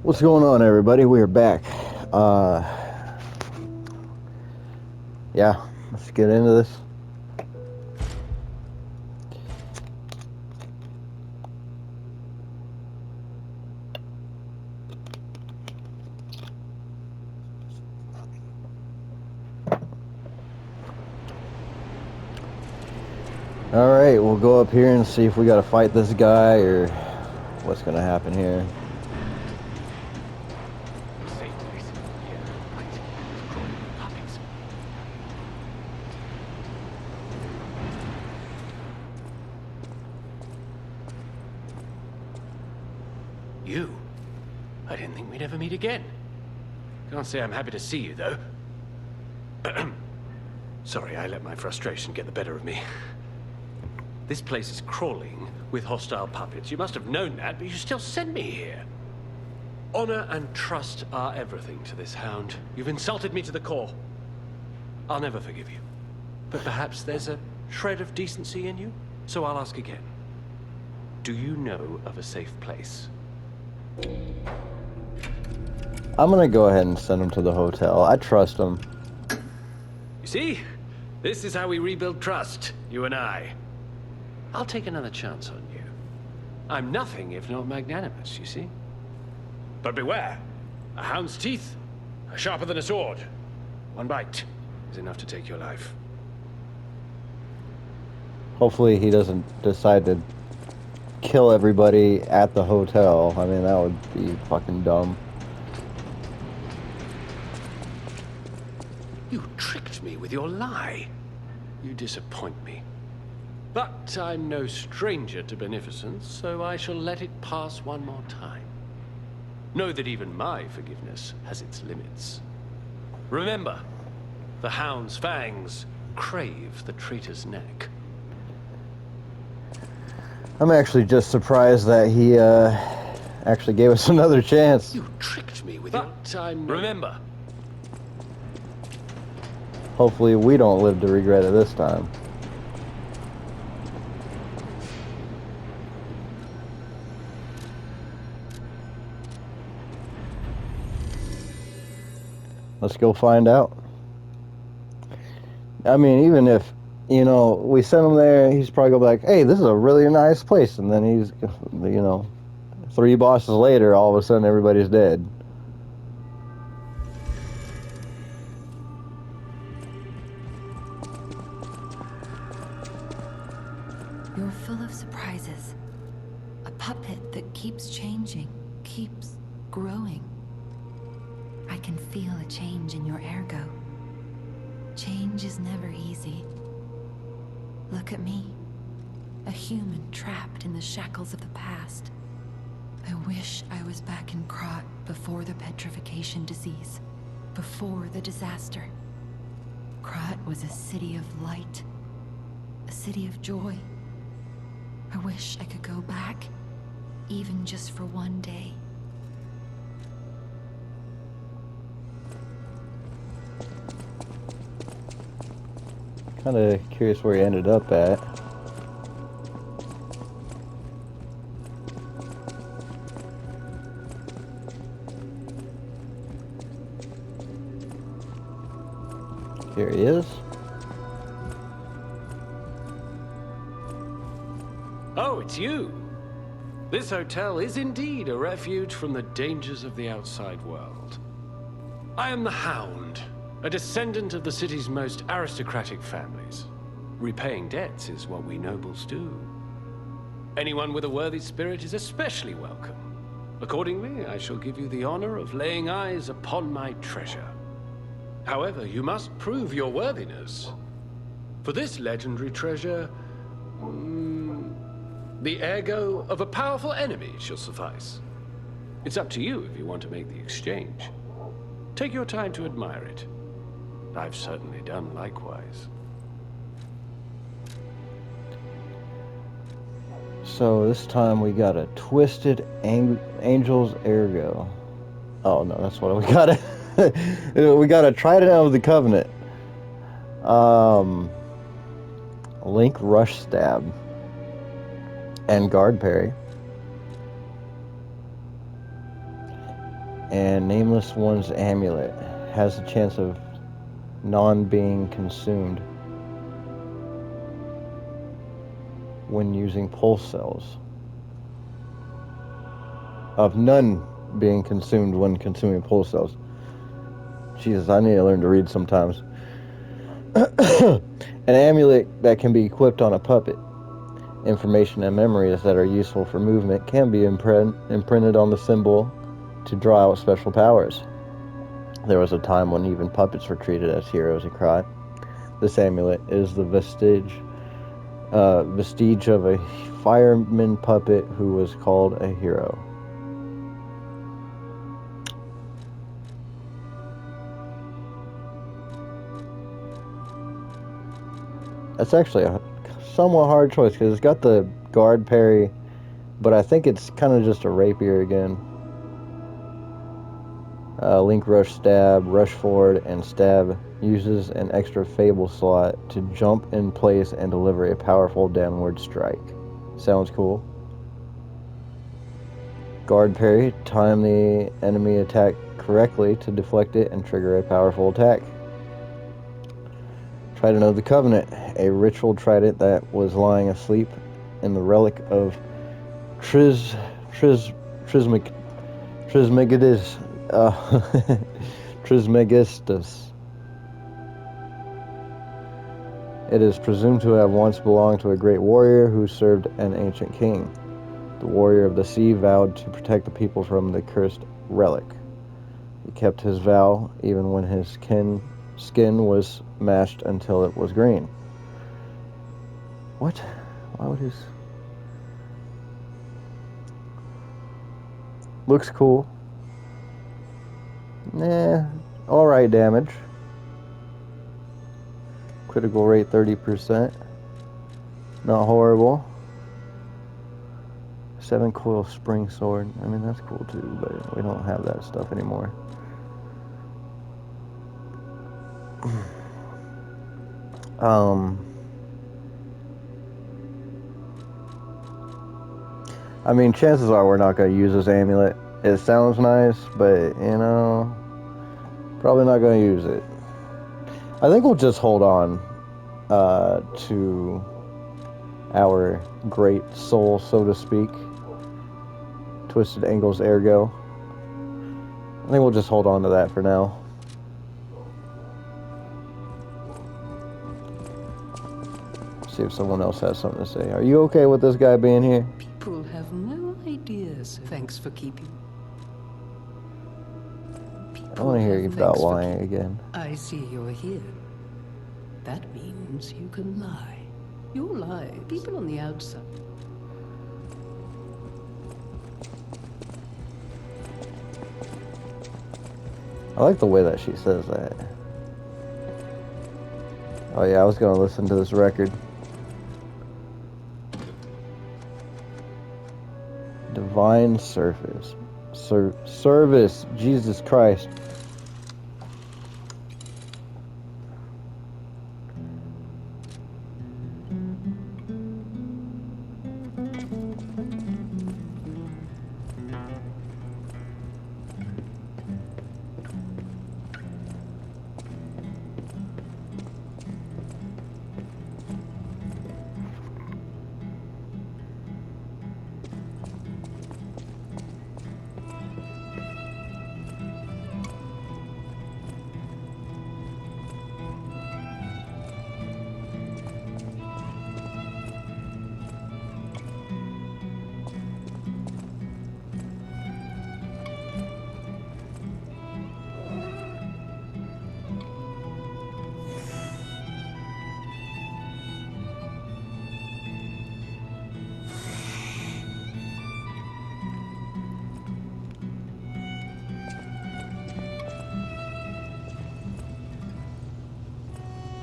What's going on, everybody? We are back. Yeah, let's get into this. Alright, we'll go up here and see if we gotta fight this guy or what's gonna happen here. You? I didn't think we'd ever meet again. Can't say I'm happy to see you, though. Sorry, I let my frustration get the better of me. This place is crawling with hostile puppets. You must have known that, but you still sent me here. Honor and trust are everything to this hound. You've insulted me to the core. I'll never forgive you. But perhaps there's a shred of decency in you? So I'll ask again. Do you know of a safe place? I'm gonna go ahead and send him to the hotel. I trust him. You see? This is how we rebuild trust, you and I. I'll take another chance on you. I'm nothing if not magnanimous, you see? But beware. A hound's teeth are sharper than a sword. One bite is enough to take your life. Hopefully he doesn't decide to kill everybody at the hotel. I mean, that would be fucking dumb. You tricked me with your lie. You disappoint me. But I'm no stranger to beneficence, so I shall let it pass one more time. Know that even my forgiveness has its limits. Remember, the hound's fangs crave the traitor's neck. I'm actually just surprised that he actually gave us another chance. You tricked me with your time. Remember. Hopefully we don't live to regret it this time. Let's go find out. I mean, even if, you know, we send him there, he's probably gonna be like, hey, this is a really nice place. And then he's, you know, 3 bosses later, all of a sudden everybody's dead. You're full of surprises. A puppet that keeps changing, keeps growing. I can feel a change in your ergo. Change is never easy. Look at me, a human trapped in the shackles of the past. I wish I was back in Krat before the petrification disease, before the disaster. Krat was a city of light, a city of joy. I wish I could go back, even just for one day. Kind of curious where he ended up at. Here he is. Oh, it's you. This hotel is indeed a refuge from the dangers of the outside world. I am the Hound, a descendant of the city's most aristocratic families. Repaying debts is what we nobles do. Anyone with a worthy spirit is especially welcome. Accordingly, I shall give you the honor of laying eyes upon my treasure. However, you must prove your worthiness. For this legendary treasure, the ergo of a powerful enemy shall suffice. It's up to you if you want to make the exchange. Take your time to admire it. I've certainly done likewise. So this time we got a twisted angel's ergo. Oh no, that's what we got. We got a trident of the covenant. Link rush stab and guard parry. And Nameless One's amulet has a chance of non-being consumed when using pulse cells. Of none being consumed when consuming pulse cells. Jesus, I need to learn to read sometimes. An amulet that can be equipped on a puppet. Information and memories that are useful for movement can be imprinted on the symbol to draw out special powers. There was a time when even puppets were treated as heroes, he cried. This amulet is the vestige of a fireman puppet who was called a hero. That's actually a somewhat hard choice because it's got the guard parry, but I think it's kind of just a rapier again. Link rush stab, rush forward, and stab uses an extra fable slot to jump in place and deliver a powerful downward strike. Sounds cool. Guard parry, time the enemy attack correctly to deflect it and trigger a powerful attack. Trident of the Covenant, a ritual trident that was lying asleep in the relic of Trismegistus. Trismegistus. It is presumed to have once belonged to a great warrior who served an ancient king. The warrior of the sea vowed to protect the people from the cursed relic. He kept his vow even when his skin was mashed until it was green. What? Why would his... Looks cool. Nah, alright damage. Critical rate 30%. Not horrible. 7 coil spring sword. I mean, that's cool too, but we don't have that stuff anymore. I mean, chances are we're not going to use this amulet. It sounds nice, but, you know, probably not going to use it. I think we'll just hold on to our great soul, so to speak. Twisted Angles Ergo. I think we'll just hold on to that for now. See if someone else has something to say. Are you okay with this guy being here? People have no ideas. Thanks for keeping. I want to hear you about lying again. I see you're here. That means you can lie. You'll lie. People on the outside. I like the way that she says that. Oh yeah, I was going to listen to this record. Divine Service. Service. Jesus Christ.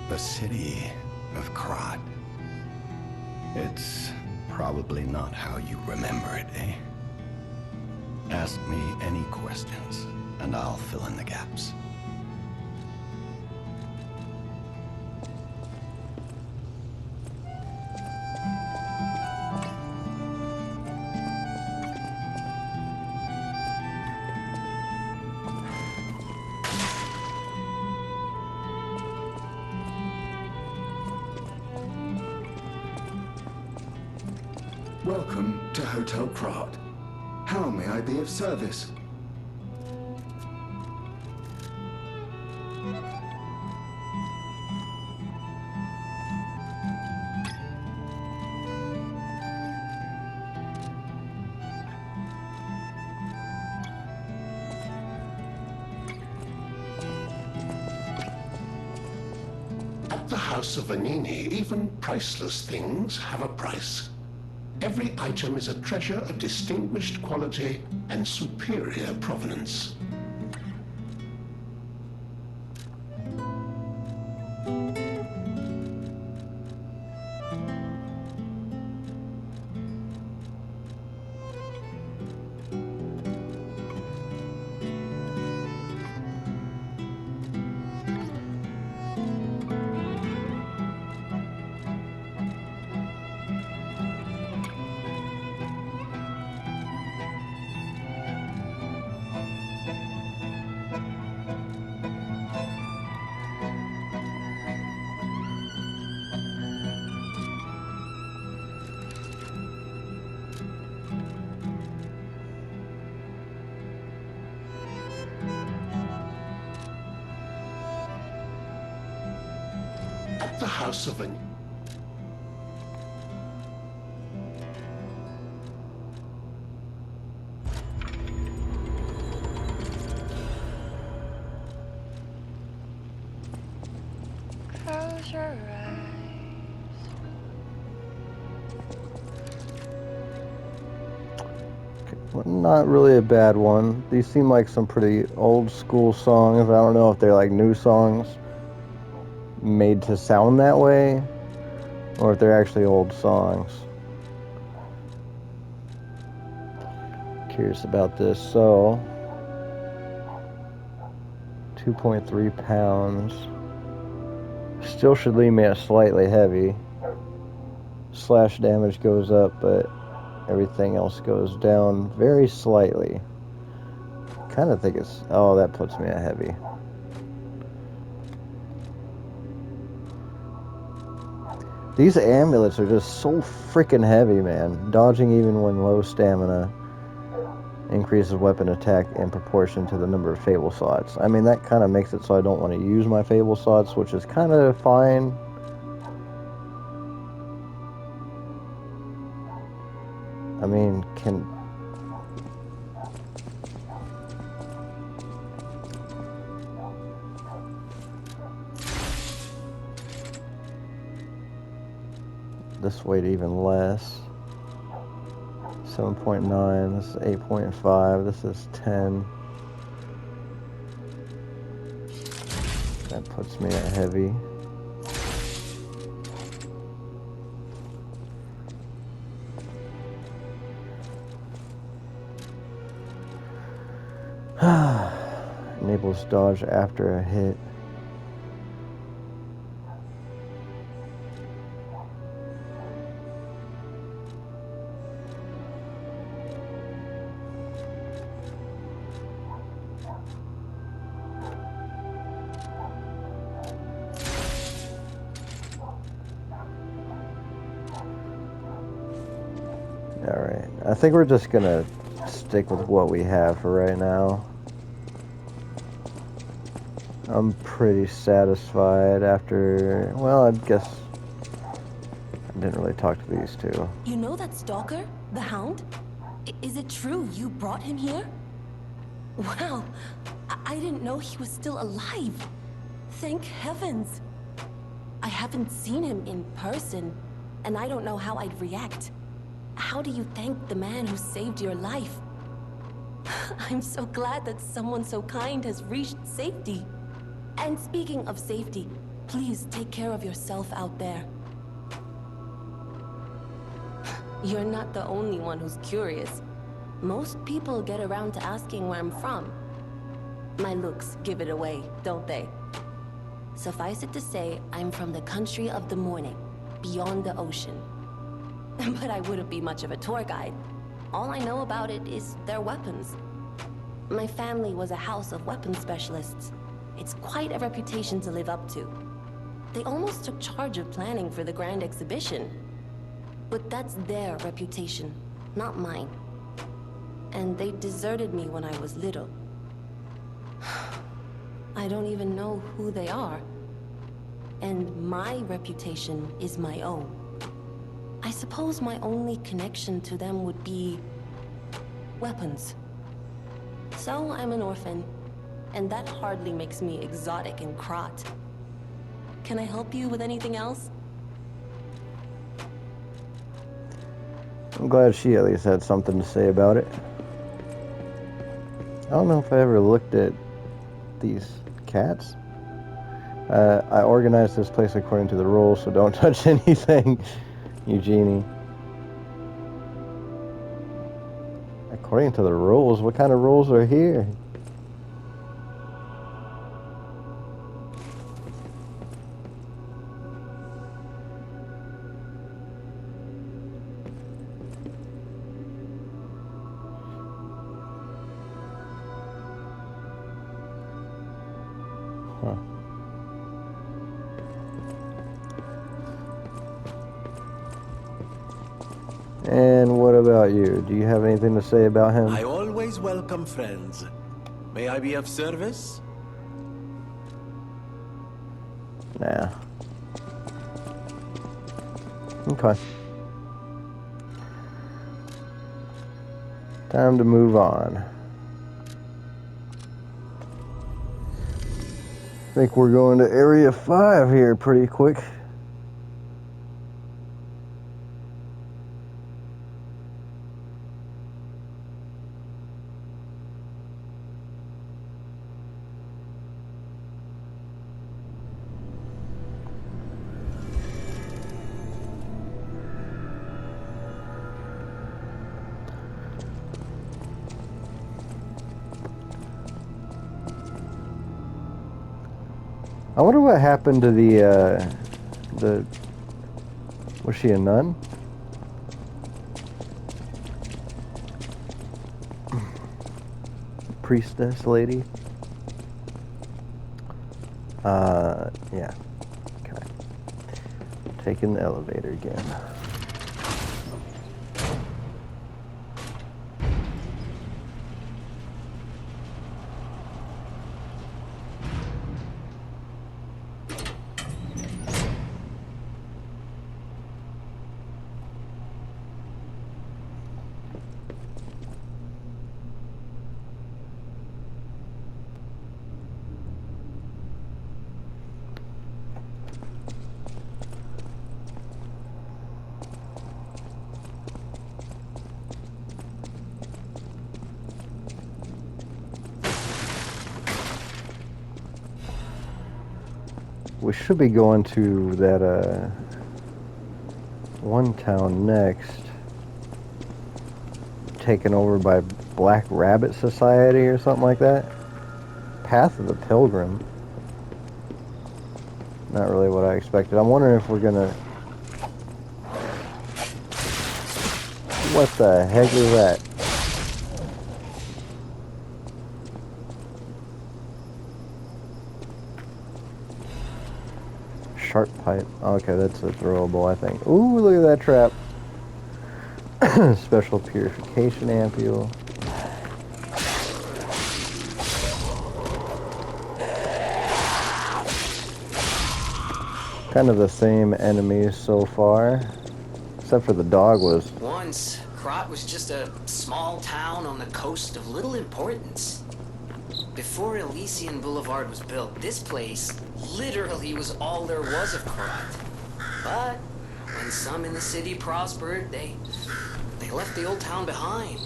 The city of Krat. It's probably not how you remember it, eh? Ask me any questions, and I'll fill in the gaps. Welcome to Hotel Krat. How may I be of service? At the House of Vanini, even priceless things have a price. Every item is a treasure of distinguished quality and superior provenance. At the House of Vanini. Close your eyes. Well, not really a bad one. These seem like some pretty old school songs. I don't know if they're like new songs made to sound that way, or if they're actually old songs. Curious about this. So 2.3 pounds. Still should leave me at slightly heavy. Slash damage goes up, but everything else goes down very slightly. Kind of think it's... oh, that puts me at heavy. These amulets are just so freaking heavy, man. Dodging even when low stamina increases weapon attack in proportion to the number of Fable slots. I mean, that kind of makes it so I don't want to use my Fable slots, which is kind of fine. I mean, can... this weight even less. 7.9, this is 8.5, this is 10. That puts me at heavy. Enables dodge after a hit. Alright, I think we're just gonna stick with what we have for right now. I'm pretty satisfied after, well, I guess I didn't really talk to these two. You know that stalker? The Hound? Is it true you brought him here? Wow, I didn't know he was still alive. Thank heavens. I haven't seen him in person, and I don't know how I'd react. How do you thank the man who saved your life? I'm so glad that someone so kind has reached safety. And speaking of safety, please take care of yourself out there. You're not the only one who's curious. Most people get around to asking where I'm from. My looks give it away, don't they? Suffice it to say, I'm from the country of the morning, beyond the ocean. But I wouldn't be much of a tour guide. All I know about it is their weapons. My family was a house of weapons specialists. It's quite a reputation to live up to. They almost took charge of planning for the grand exhibition. But that's their reputation, not mine. And they deserted me when I was little. I don't even know who they are. And my reputation is my own. I suppose my only connection to them would be weapons. So I'm an orphan, and that hardly makes me exotic in Krat. Can I help you with anything else? I'm glad she at least had something to say about it. I don't know if I ever looked at these cats. I organized this place according to the rules, so don't touch anything, Eugenie. According to the rules? What kind of rules are here? Huh. And what about you? Do you have anything to say about him? I always welcome friends. May I be of service? Nah. Okay. Time to move on. I think we're going to Area 5 here pretty quick. I wonder what happened to the, was she a nun? Priestess lady? Yeah. Okay. Taking the elevator again. We should be going to that one town next, taken over by Black Rabbit Society or something like that. Path of the Pilgrim. Not really what I expected. I'm wondering if we're gonna... What the heck is that? Sharp pipe. Okay, that's a throwable, I think. Ooh, look at that trap. Special purification ampule. Kind of the same enemies so far, except for the dog was... Once, Krat was just a small town on the coast of little importance. Before Elysian Boulevard was built, this place literally was all there was of Krat. But when some in the city prospered, they left the old town behind.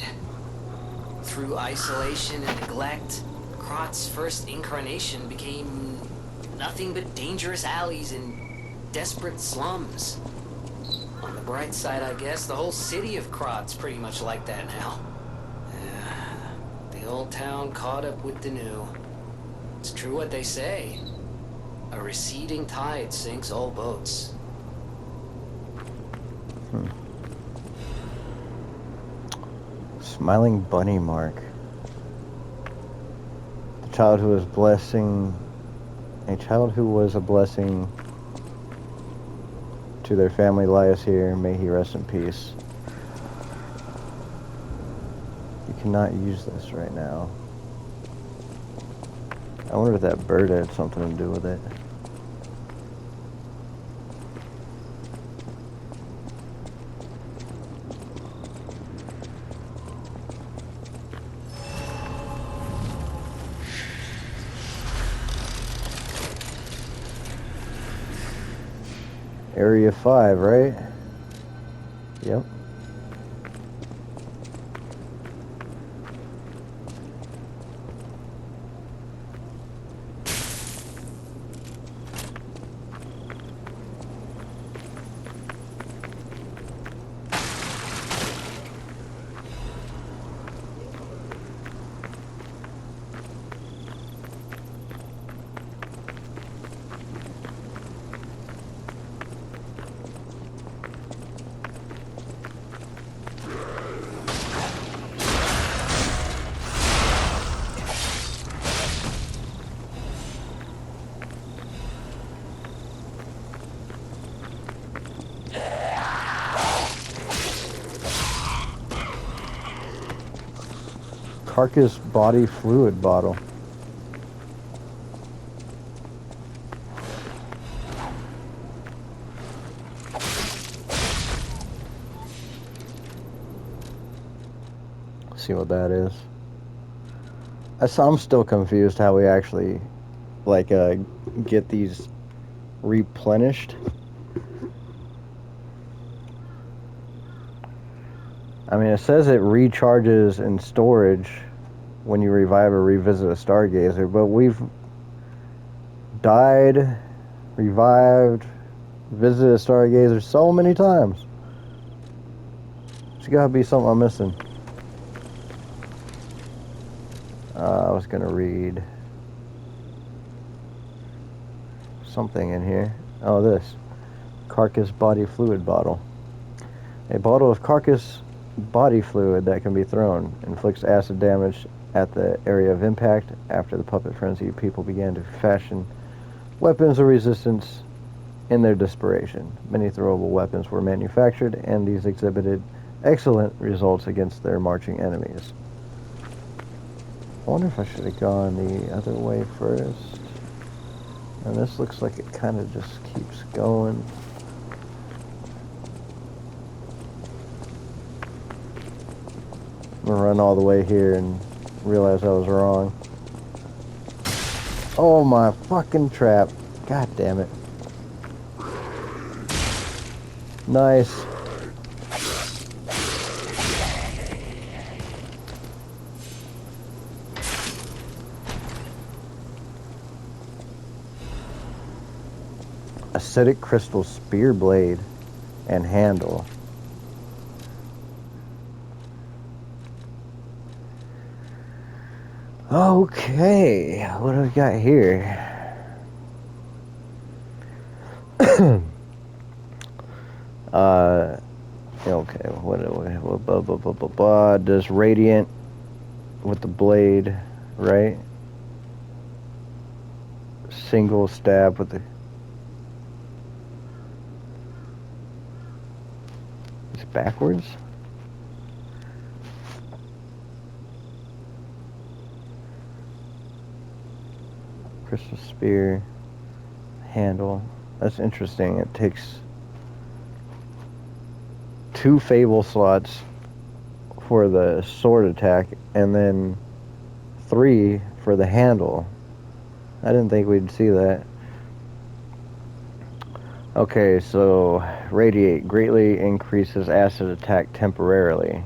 Through isolation and neglect, Krat's first incarnation became nothing but dangerous alleys and desperate slums. On the bright side, I guess, the whole city of Krat's pretty much like that now. The old town caught up with the new. It's true what they say. A receding tide sinks all boats. Smiling bunny mark. The child who was blessing... A child who was a blessing to their family lies here. May he rest in peace. You cannot use this right now. I wonder if that bird had something to do with it. Area 5, right? Yep. Carcass body fluid bottle. See what that is. I'm still confused how we actually get these replenished. I mean, it says it recharges in storage when you revive or revisit a Stargazer, but we've died, revived, visited a Stargazer so many times. There's gotta be something I'm missing. I was gonna read something in here. Oh, this. Carcass body fluid bottle. A bottle of carcass body fluid that can be thrown inflicts acid damage at the area of impact. After the puppet frenzy, people began to fashion weapons of resistance in their desperation. Many throwable weapons were manufactured, and these exhibited excellent results against their marching enemies. I wonder if I should have gone the other way first. And this looks like it kind of just keeps going. I'm gonna run all the way here and realize I was wrong. Oh, my fucking trap. God damn it. Nice. Acidic crystal spear blade and handle. Okay, what do we got here? Okay, what does radiant with the blade, right? Single stab with the... It's backwards? Crystal spear handle. That's interesting. It takes 2 fable slots for the sword attack and then 3 for the handle. I didn't think we'd see that. Okay, so radiate greatly increases acid attack temporarily.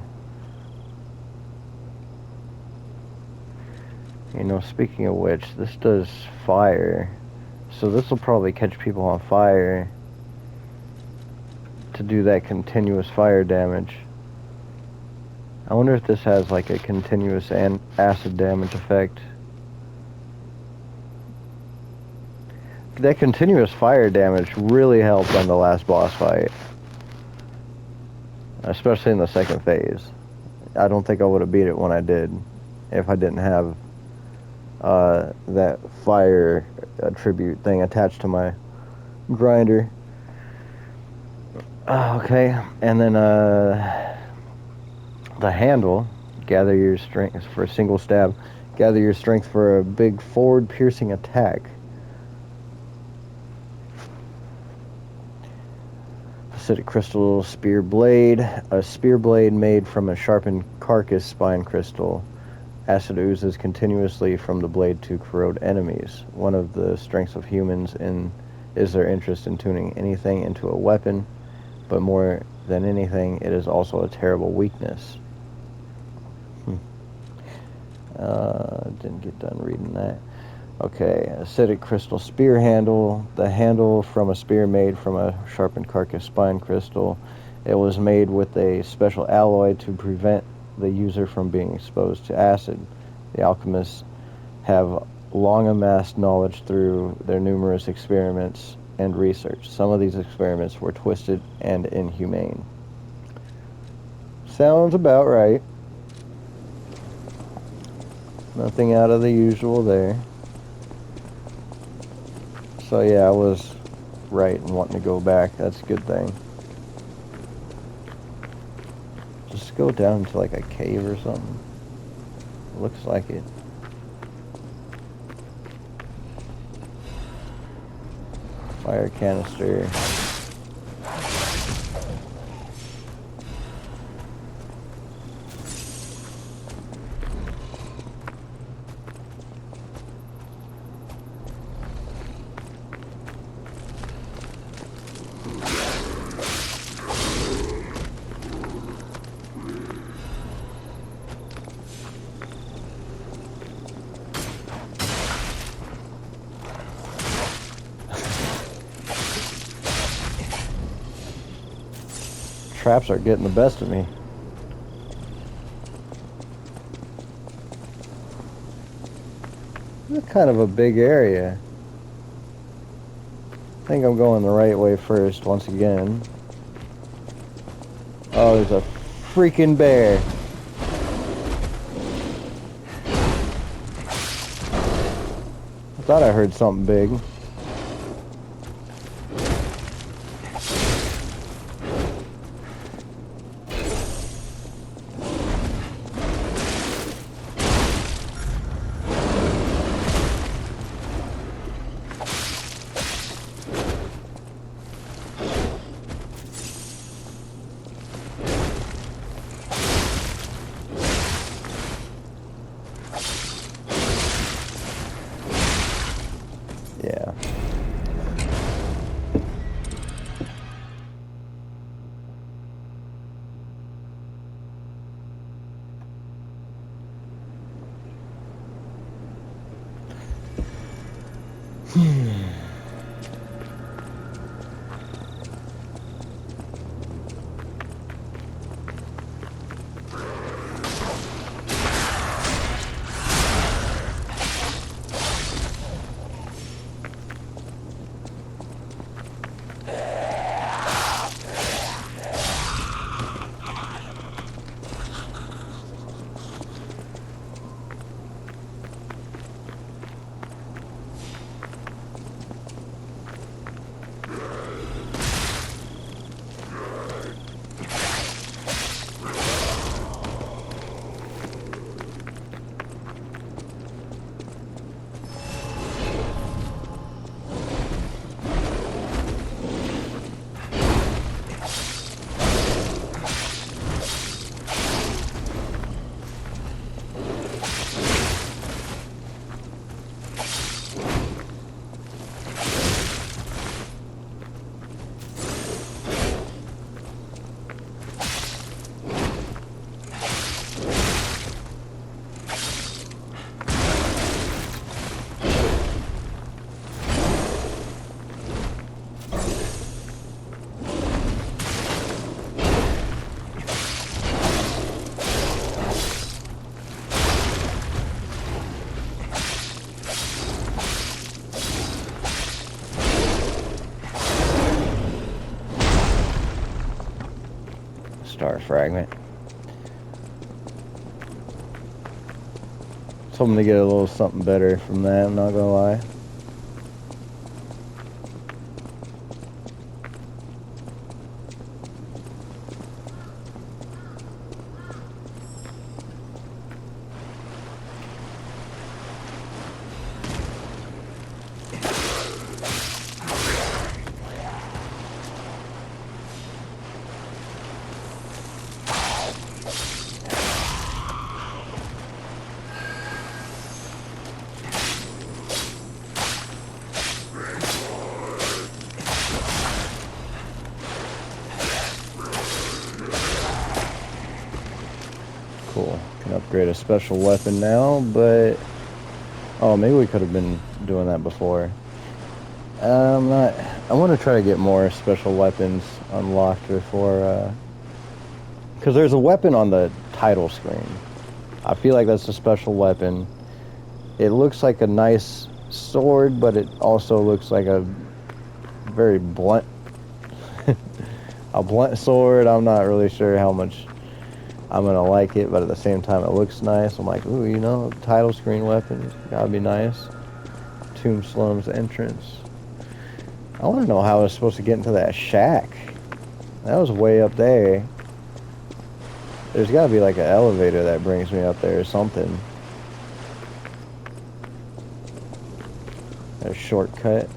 You know, speaking of which, this does fire. So this will probably catch people on fire to do that continuous fire damage. I wonder if this has like a continuous and acid damage effect. That continuous fire damage really helped on the last boss fight. Especially in the second phase. I don't think I would have beat it when I did if I didn't have that fire attribute thing attached to my grinder. Okay, and then the handle, gather your strength for a single stab. Gather your strength for a big forward piercing attack. Acidic crystal spear blade. A spear blade made from a sharpened carcass spine crystal. Acid oozes continuously from the blade to corrode enemies. One of the strengths of humans is their interest in tuning anything into a weapon, but more than anything, it is also a terrible weakness. Didn't get done reading that. Okay, acidic crystal spear handle. The handle from a spear made from a sharpened carcass spine crystal. It was made with a special alloy to prevent the user from being exposed to acid. The alchemists have long amassed knowledge through their numerous experiments and research. Some of these experiments were twisted and inhumane. Sounds about right. Nothing out of the usual there. So yeah, I was right in wanting to go back. That's a good thing. Just go down to like a cave or something. Looks like it. Fire canister. Traps are getting the best of me. This is kind of a big area. I think I'm going the right way first once again. Oh, there's a freaking bear. I thought I heard something big. Yeah. Star fragment. I was hoping to get a little something better from that, I'm not gonna lie. create a special weapon now, but... Oh, maybe we could have been doing that before. I'm not... I want to try to get more special weapons unlocked before, because there's a weapon on the title screen. I feel like that's a special weapon. It looks like a nice sword, but it also looks like a very blunt... a blunt sword. I'm not really sure how much I'm gonna like it, but at the same time it looks nice. I'm like, ooh, you know, title screen weapons, gotta be nice. Tomb Slum's entrance. I want to know how I was supposed to get into that shack. That was way up there. There's gotta be like an elevator that brings me up there or something. A shortcut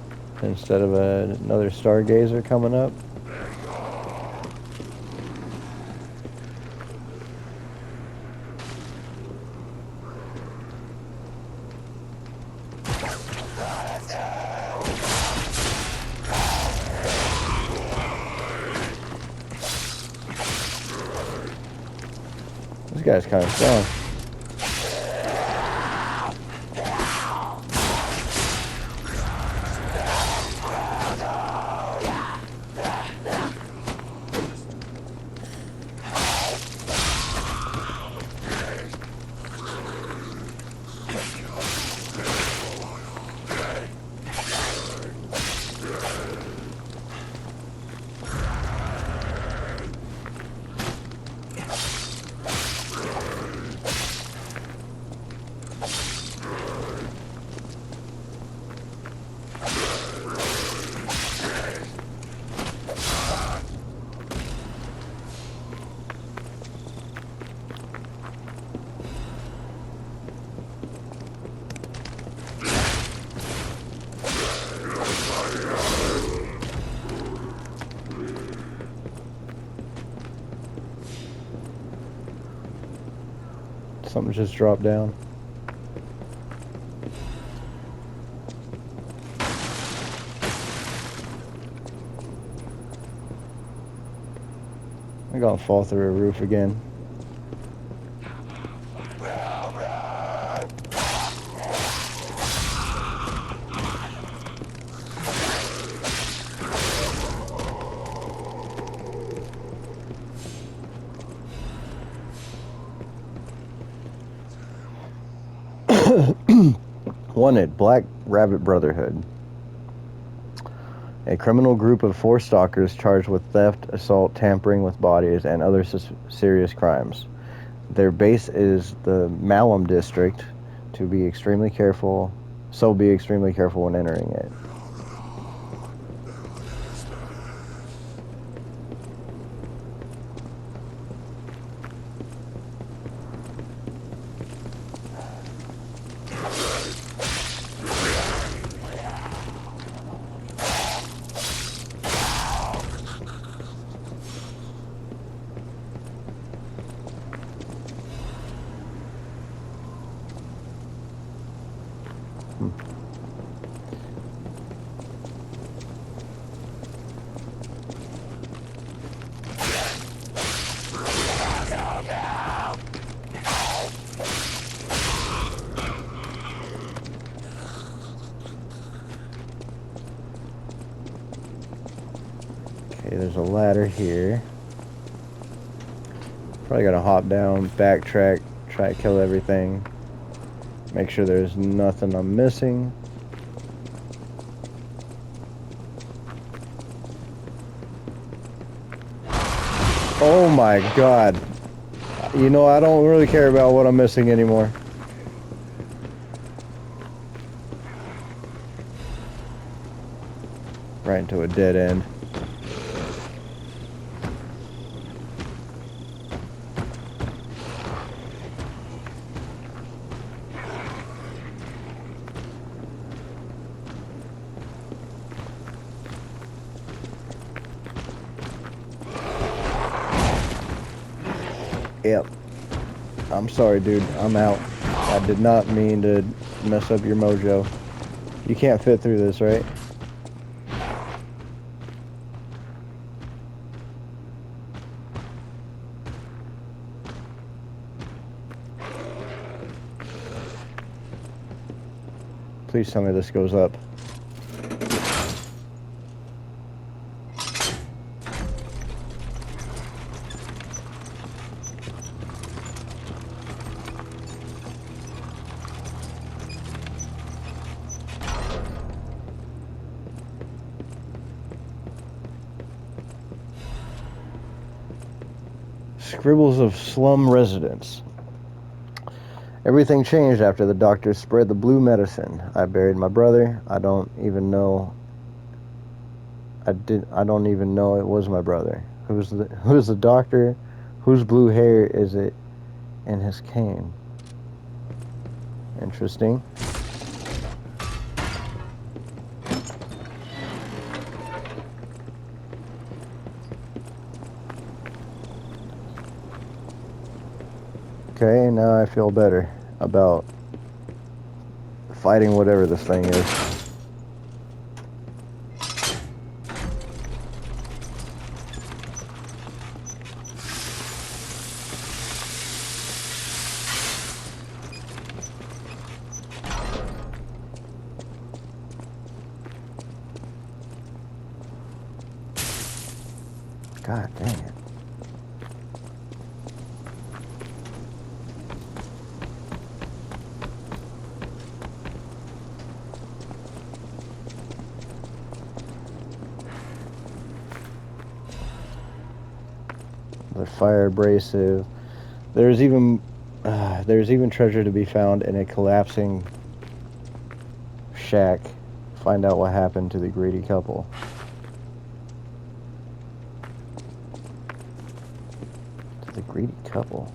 instead of another stargazer coming up. This guy's kind of strong. Something just dropped down. I'm gonna fall through a roof again. Wanted, Black Rabbit Brotherhood. A criminal group of 4 stalkers charged with theft, assault, tampering with bodies, and other serious crimes. Their base is the Malum district. So be extremely careful when entering it. Okay, there's a ladder here. Probably gotta hop down, backtrack, try to kill everything. Make sure there's nothing I'm missing. Oh my god. You know, I don't really care about what I'm missing anymore. Right into a dead end. Yep. I'm sorry, dude. I'm out. I did not mean to mess up your mojo. You can't fit through this, right? Please tell me this goes up. Scribbles of slum residents. Everything changed after the doctors spread the blue medicine. I buried my brother. I don't even know it was my brother. Who's the doctor? Whose blue hair is it in his cane? Interesting. Okay, now I feel better about fighting whatever this thing is. God dang it. The fire abrasive. There's even treasure to be found in a collapsing shack. Find out what happened to the greedy couple. To the greedy couple.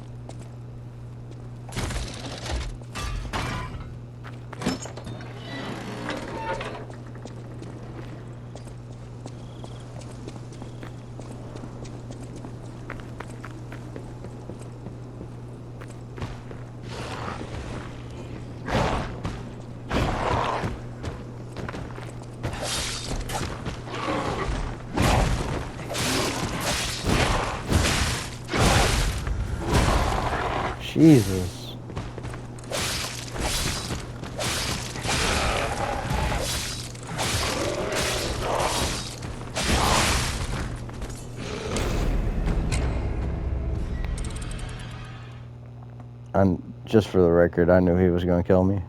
Jesus. And just for the record, I knew he was going to kill me.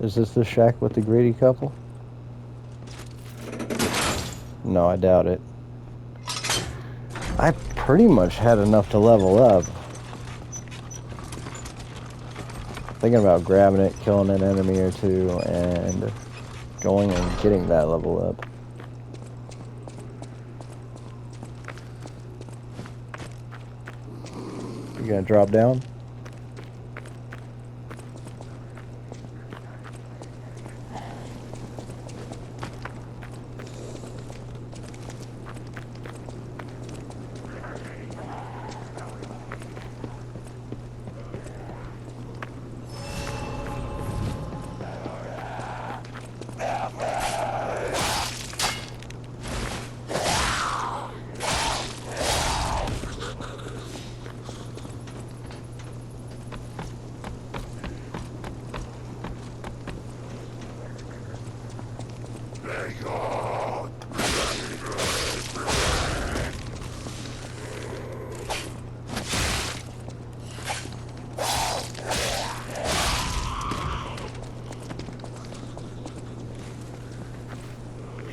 Is this the shack with the greedy couple? No, I doubt it. I pretty much had enough to level up. Thinking about grabbing it, killing an enemy or two, and going and getting that level up. You gonna drop down?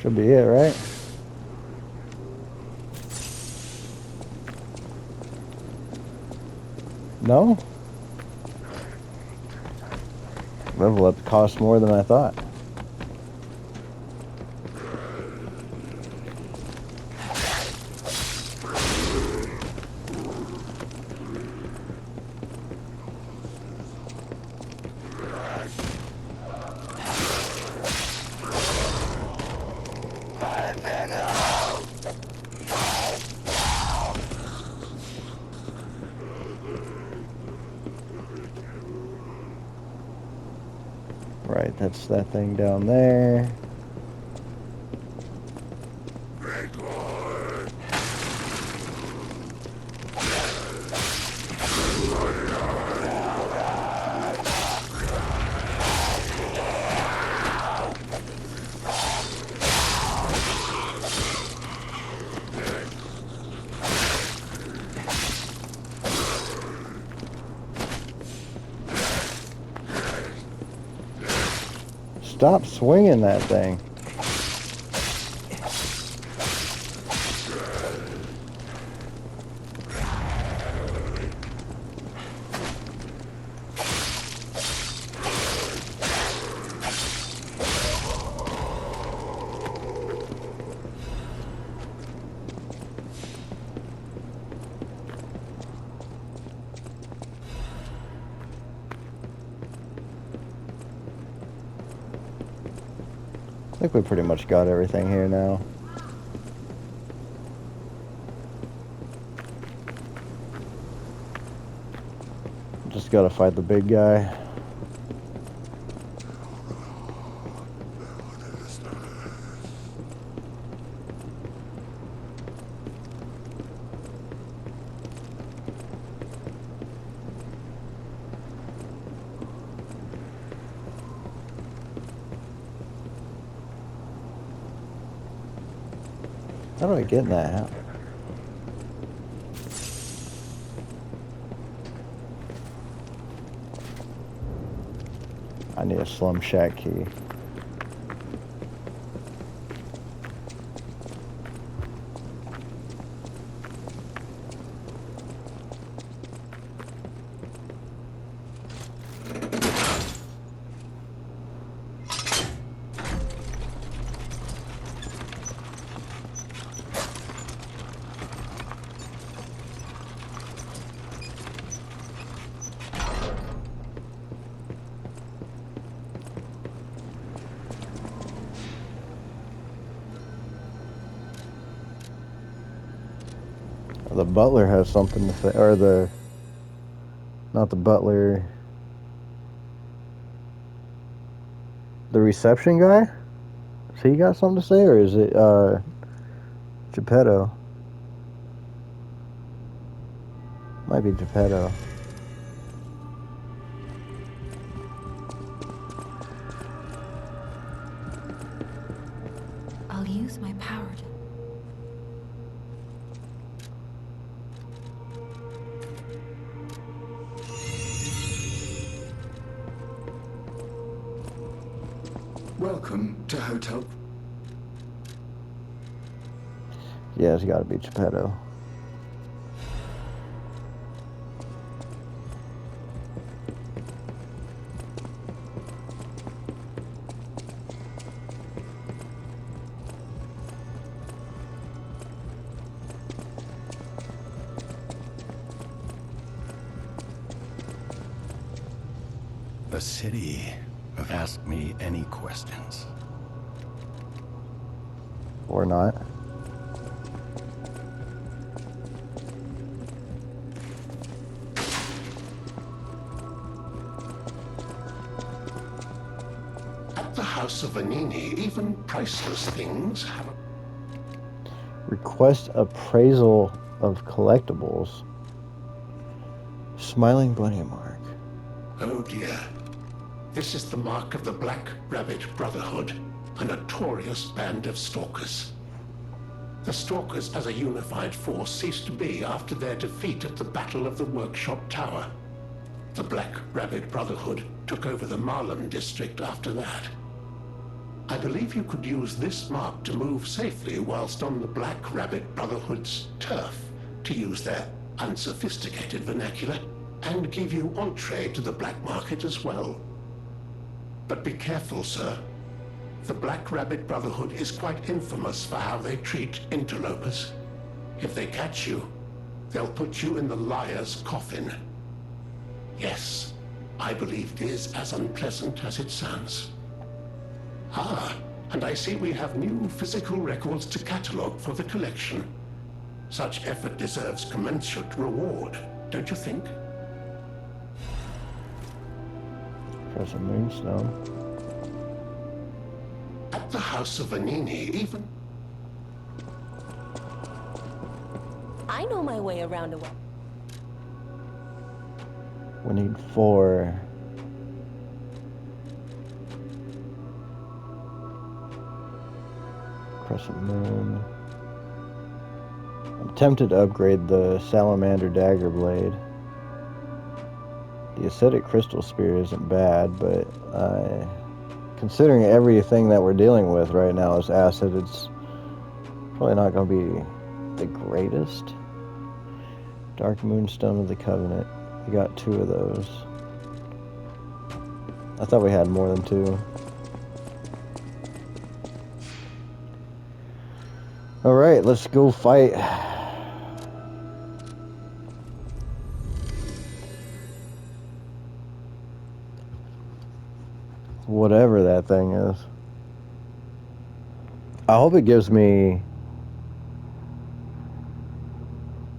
Should be it, right? No? Level up costs more than I thought. Right, that's that thing down there. Stop swinging that thing. I think we pretty much got everything here now. Just gotta fight the big guy. How do I get in that house? I need a Slum Shack key. The butler has something to say, or not the butler, the reception guy? Has he got something to say, or is it, Geppetto? Might be Geppetto. I'll use my power to... Welcome to Hotel. Yeah, it's gotta be Geppetto. The city. Ask me any questions. Or not. At the House of Vanini, even priceless things have a... Request appraisal of collectibles. Smiling Bunny Mark. Oh dear. This is the mark of the Black Rabbit Brotherhood, a notorious band of stalkers. The stalkers as a unified force ceased to be after their defeat at the Battle of the Workshop Tower. The Black Rabbit Brotherhood took over the Marlem district after that. I believe you could use this mark to move safely whilst on the Black Rabbit Brotherhood's turf, to use their unsophisticated vernacular, and give you entree to the black market as well. But be careful, sir. The Black Rabbit Brotherhood is quite infamous for how they treat interlopers. If they catch you, they'll put you in the liar's coffin. Yes, I believe it is as unpleasant as it sounds. Ah, and I see we have new physical records to catalogue for the collection. Such effort deserves commensurate reward, don't you think? Professor Moonstone. At the House of Vanini, even... I know my way around a way. We need 4. Crescent Moon. I'm tempted to upgrade the Salamander Dagger Blade. The Ascetic Crystal Spear isn't bad, but I considering everything that we're dealing with right now is acid, it's probably not going to be the greatest. Dark Moonstone of the Covenant. We got 2 of those. I thought we had more than 2. Alright, let's go fight. Whatever that thing is. I hope it gives me...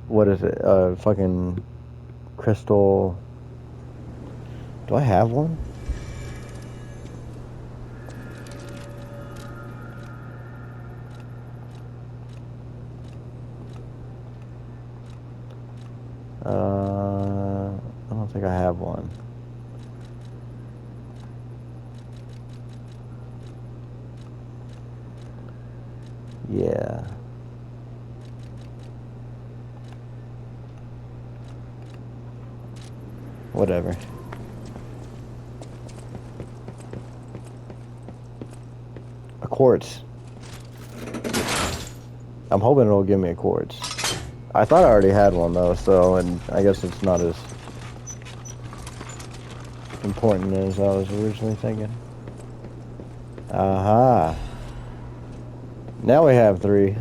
What is it? Fucking crystal... Do I have one? I don't think I have one. Yeah. Whatever. A quartz. I'm hoping it'll give me a quartz. I thought I already had one though, so, and I guess it's not as important as I was originally thinking. Aha. Now we have 3.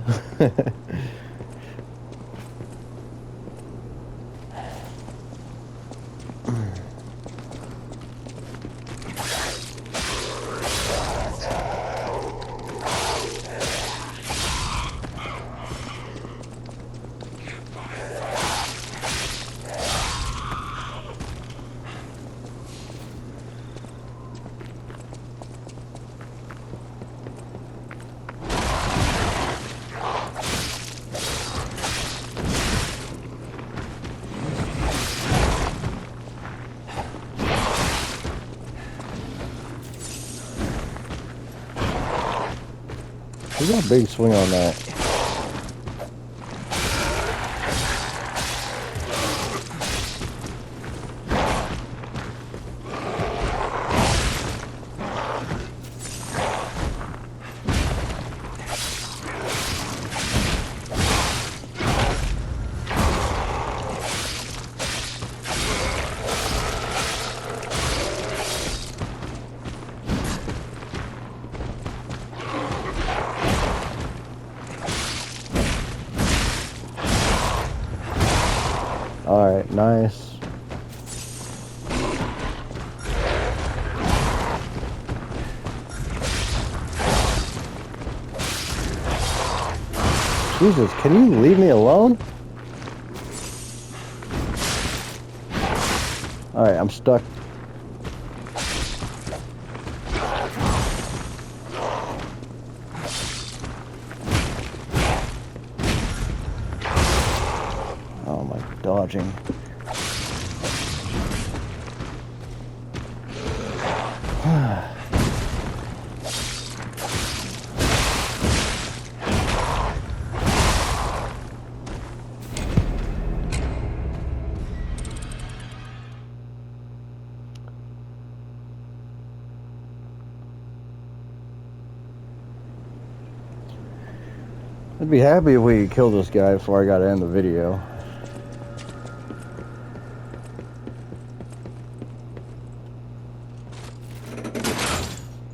We got a big swing on that. Alright, nice. Jesus, can you leave me alone? Alright, I'm stuck. Oh my, dodging. I'd be happy if we could kill this guy before I gotta end the video.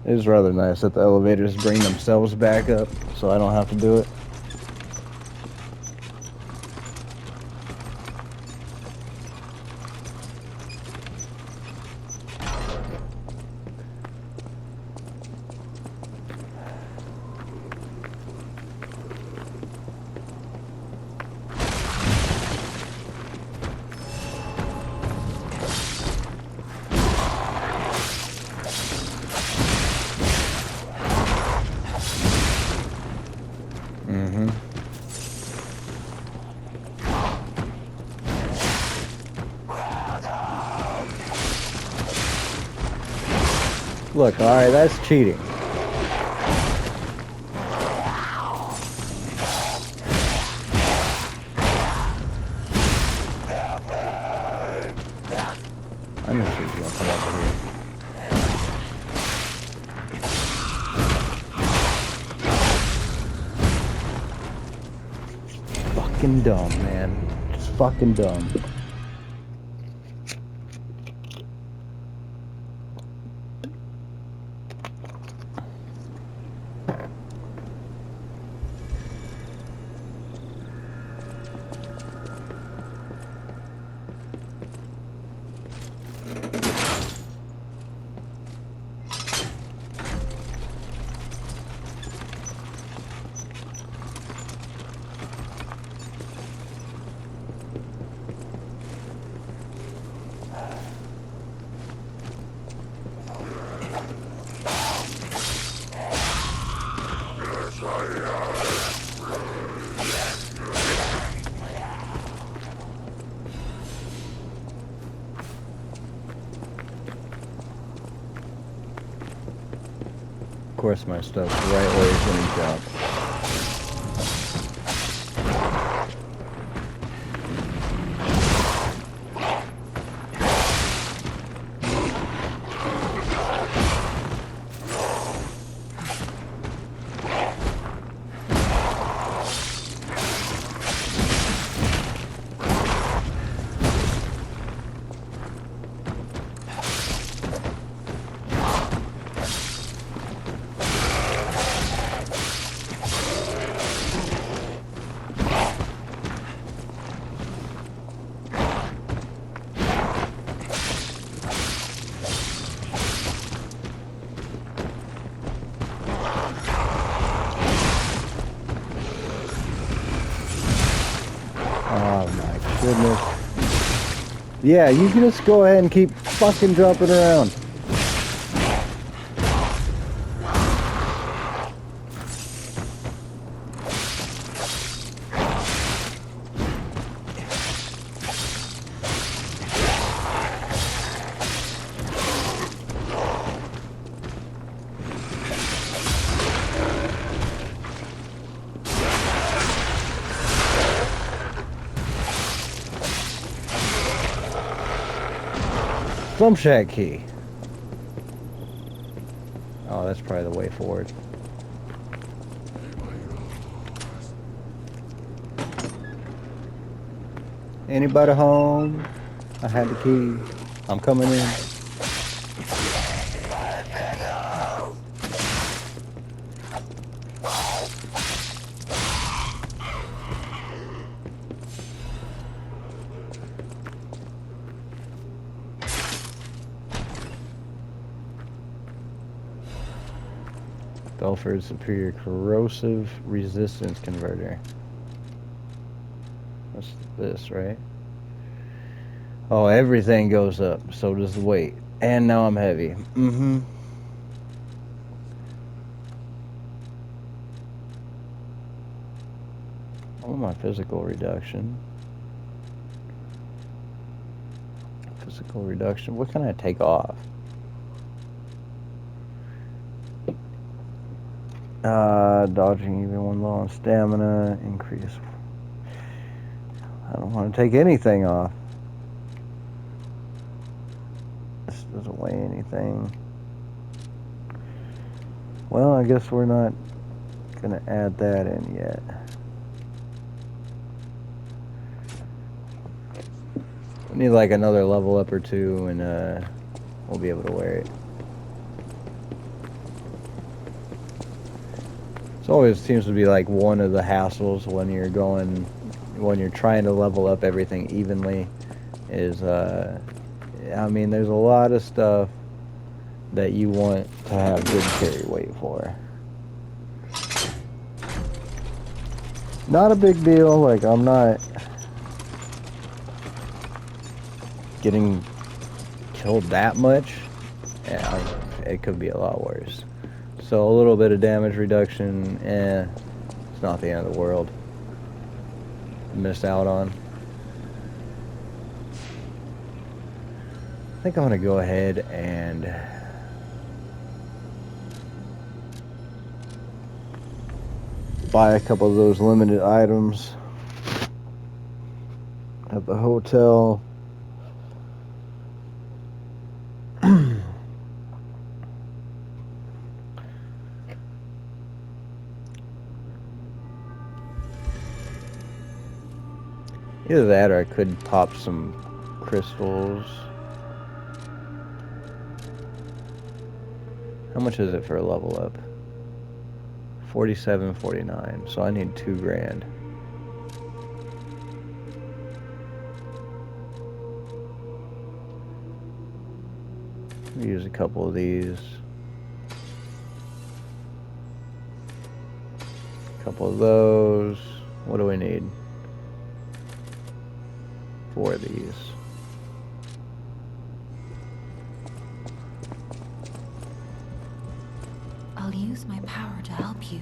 It is rather nice that the elevators bring themselves back up, so I don't have to do it. Look, alright, that's cheating. I knew she was gonna come over here. fucking dumb, man. Just fucking dumb. Of course my stuff's right where it's gonna jump. Goodness. Yeah, you can just go ahead and keep fucking jumping around. Slum Shack key. Oh, that's probably the way forward. Anybody home? I had the key. I'm coming in. Belford's Superior Corrosive Resistance Converter. What's this, right? Oh, everything goes up. So does the weight. And now I'm heavy. Mm-hmm. Oh, my physical reduction. Physical reduction. What can I take off? Dodging even when low on stamina, increase. I don't want to take anything off. This doesn't weigh anything. Well, I guess we're not gonna add that in yet. We need like another level up or two, and we'll be able to wear it. It always seems to be like one of the hassles when you're trying to level up everything evenly is, I mean, there's a lot of stuff that you want to have good carry weight for. Not a big deal, like I'm not getting killed that much. Yeah, it could be a lot worse. So a little bit of damage reduction, it's not the end of the world. Missed out on. I think I'm gonna go ahead and buy a couple of those limited items at the hotel. Either that or I could pop some crystals. How much is it for a level up? 47.49. So I need 2 grand. Use a couple of these. A couple of those. What do we need? 4 of these. I'll use my power to help you.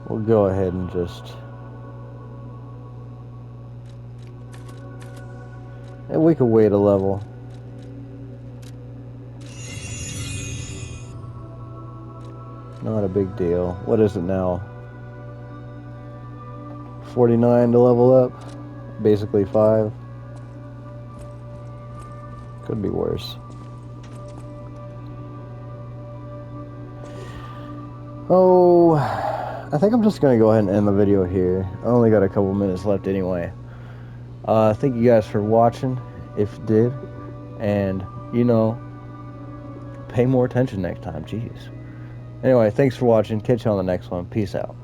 We'll go ahead and just... And we could wait a level. Not a big deal. What is it now? 49 to level up. Basically 5. Could be worse. Oh, I think I'm just going to go ahead and end the video here. I only got a couple minutes left anyway. Thank you guys for watching, if you did. And, you know, pay more attention next time. Jeez. Anyway, thanks for watching. Catch you on the next one. Peace out.